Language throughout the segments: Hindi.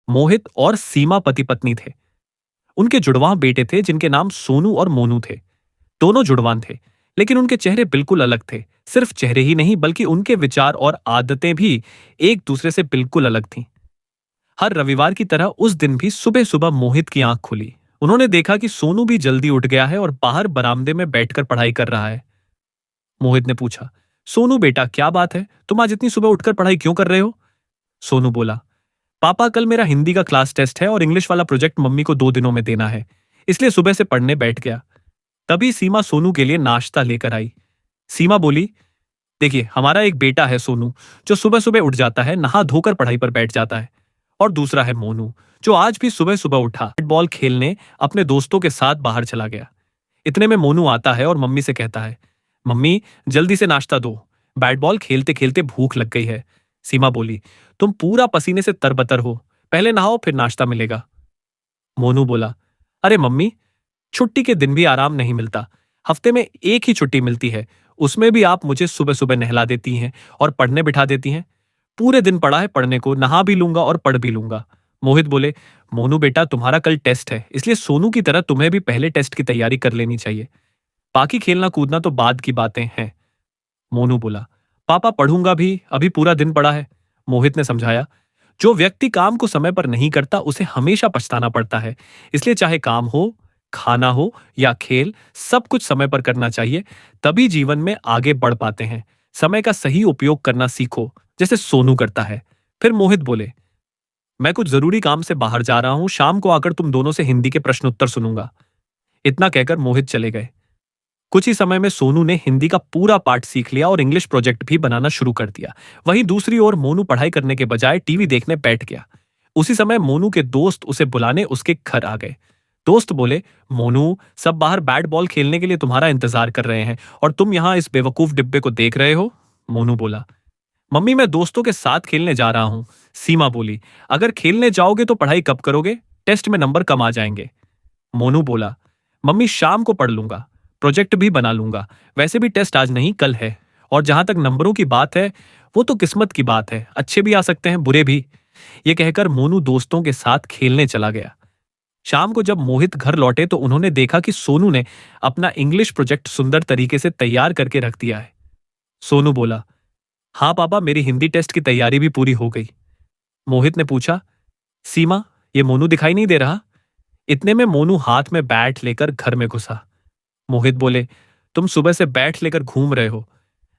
मोहित और सीमा पति पत्नी थे। उनके जुड़वां बेटे थे जिनके नाम सोनू और मोनू थे। दोनों जुड़वां थे, लेकिन उनके चेहरे बिल्कुल अलग थे। सिर्फ चेहरे ही नहीं बल्कि उनके विचार और आदतें भी एक दूसरे से बिल्कुल अलग थीं। हर रविवार की तरह उस दिन भी सुबह सुबह मोहित की आंख खुली। उन्होंने देखा कि सोनू भी जल्दी उठ गया है और बाहर बरामदे में बैठकर पढ़ाई कर रहा है। मोहित ने पूछा, सोनू बेटा क्या बात है, तुम आज इतनी सुबह उठकर पढ़ाई क्यों कर रहे हो? सोनू बोला, पापा कल मेरा हिंदी का क्लास टेस्ट है और इंग्लिश वाला प्रोजेक्ट मम्मी को 2 दिनों में देना है, इसलिए सुबह से पढ़ने बैठ गया। तभी सीमा सोनू के लिए नाश्ता लेकर आई। सीमा बोली, देखिए हमारा एक बेटा है सोनू, जो सुबह सुबह उठ जाता है, नहा धोकर पढ़ाई पर बैठ जाता है। और दूसरा है मोनू, जो आज भी सुबह सुबह उठा, बैट बॉल खेलने अपने दोस्तों के साथ बाहर चला गया। इतने में मोनू आता है और मम्मी से कहता है, मम्मी जल्दी से नाश्ता दो, बैट बॉल खेलते खेलते भूख लग गई है। सीमा बोली, तुम पूरा पसीने से तरबतर हो, पहले नहाओ फिर नाश्ता मिलेगा। मोनू बोला, अरे मम्मी, छुट्टी के दिन भी आराम नहीं मिलता, हफ्ते में एक ही छुट्टी मिलती है, उसमें भी आप मुझे सुबह सुबह नहला देती हैं और पढ़ने बिठा देती हैं। पूरे दिन पड़ा है पढ़ने को, नहा भी लूंगा और पढ़ भी लूंगा। मोहित बोले, मोनू बेटा तुम्हारा कल टेस्ट है, इसलिए सोनू की तरह तुम्हें भी पहले टेस्ट की तैयारी कर लेनी चाहिए, बाकी खेलना कूदना तो बाद की बातें हैं। मोनू बोला, पापा पढ़ूंगा भी, अभी पूरा दिन पड़ा है। मोहित ने समझाया, जो व्यक्ति काम को समय पर नहीं करता उसे हमेशा पछताना पड़ता है, इसलिए चाहे काम हो, खाना हो या खेल, सब कुछ समय पर करना चाहिए, तभी जीवन में आगे बढ़ पाते हैं। समय का सही उपयोग करना सीखो, जैसे सोनू करता है। फिर मोहित बोले, मैं कुछ जरूरी काम से बाहर जा रहा हूं, शाम को आकर तुम दोनों से हिंदी के प्रश्न उत्तर सुनूंगा। इतना कहकर मोहित चले गए। कुछ ही समय में सोनू ने हिंदी का पूरा पाठ सीख लिया और इंग्लिश प्रोजेक्ट भी बनाना शुरू कर दिया। वहीं दूसरी ओर मोनू पढ़ाई करने के बजाय टीवी देखने बैठ गया। उसी समय मोनू के दोस्त उसे बुलाने उसके घर आ गए। दोस्त बोले, मोनू सब बाहर बैट बॉल खेलने के लिए तुम्हारा इंतजार कर रहे हैं और तुम यहाँ इस बेवकूफ डिब्बे को देख रहे हो। मोनू बोला, मम्मी मैं दोस्तों के साथ खेलने जा रहा हूँ। सीमा बोली, अगर खेलने जाओगे तो पढ़ाई कब करोगे, टेस्ट में नंबर कम आ जाएंगे। मोनू बोला, मम्मी शाम को पढ़ लूंगा, प्रोजेक्ट भी बना लूंगा, वैसे भी टेस्ट आज नहीं कल है, और जहां तक नंबरों की बात है वो तो किस्मत की बात है, अच्छे भी आ सकते हैं बुरे भी। ये कहकर मोनू दोस्तों के साथ खेलने चला गया। शाम को जब मोहित घर लौटे तो उन्होंने देखा कि सोनू ने अपना इंग्लिश प्रोजेक्ट सुंदर तरीके से तैयार करके रख दिया है। सोनू बोला, हाँ पापा मेरी हिंदी टेस्ट की तैयारी भी पूरी हो गई। मोहित ने पूछा, सीमा ये मोनू दिखाई नहीं दे रहा? इतने में मोनू हाथ में बैट लेकर घर में घुसा। मोहित बोले, तुम सुबह से बैट लेकर घूम रहे हो,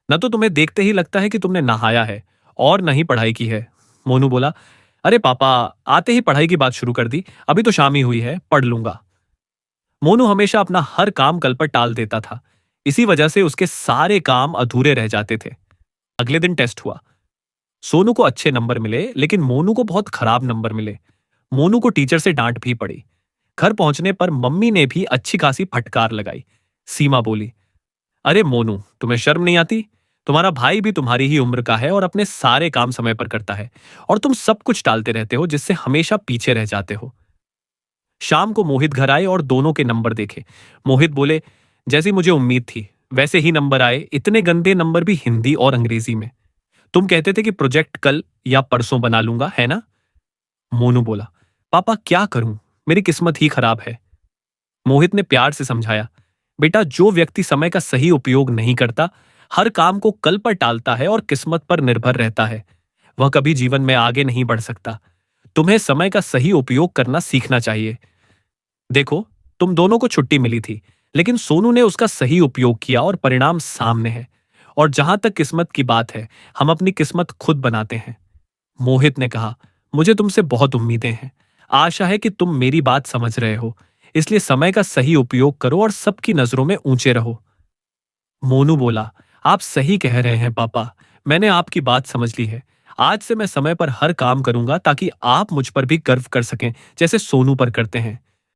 न तो तुम्हें देखते ही लगता है कि तुमने नहाया है और न ही पढ़ाई की है। मोनू बोला, अरे पापा आते ही पढ़ाई की बात शुरू कर दी, अभी तो शाम ही हुई है, पढ़ लूंगा। मोनू हमेशा अपना हर काम कल पर टाल देता था, इसी वजह से उसके सारे काम अधूरे रह जाते थे। अगले दिन टेस्ट हुआ। सोनू को अच्छे नंबर मिले लेकिन मोनू को बहुत खराब नंबर मिले। मोनू को टीचर से डांट भी पड़ी। घर पहुंचने पर मम्मी ने भी अच्छी खासी फटकार लगाई। सीमा बोली, अरे मोनू तुम्हें शर्म नहीं आती? तुम्हारा भाई भी तुम्हारी ही उम्र का है और अपने सारे काम समय पर करता है, और तुम सब कुछ टालते रहते हो जिससे हमेशा पीछे रह जाते हो। शाम को मोहित घर आए और दोनों के नंबर देखे। मोहित बोले, जैसी मुझे उम्मीद थी वैसे ही नंबर आए, इतने गंदे नंबर भी हिंदी और अंग्रेजी में। तुम कहते थे कि प्रोजेक्ट कल या परसों बना लूंगा, है ना? मोनू बोला, पापा क्या करूं, मेरी किस्मत ही खराब है। मोहित ने प्यार से समझाया, बेटा जो व्यक्ति समय का सही उपयोग नहीं करता, हर काम को कल पर टालता है और किस्मत पर निर्भर रहता है, वह कभी जीवन में आगे नहीं बढ़ सकता। तुम्हें समय का सही उपयोग करना सीखना चाहिए। देखो, तुम दोनों को छुट्टी मिली थी, लेकिन सोनू ने उसका सही उपयोग किया और परिणाम सामने है। और जहां तक किस्मत की बात है, हम अपनी किस्मत खुद बनाते हैं। मोहित ने कहा, मुझे तुमसे बहुत उम्मीदें हैं, आशा है कि तुम मेरी बात समझ रहे हो, इसलिए समय का सही उपयोग करो और सबकी नजरों में ऊंचे रहो। मोनू बोला, आप सही कह रहे हैं पापा, मैंने आपकी बात समझ ली है। आज से मैं समय पर हर काम करूंगा ताकि आप मुझ पर भी गर्व कर सकें जैसे सोनू पर करते हैं।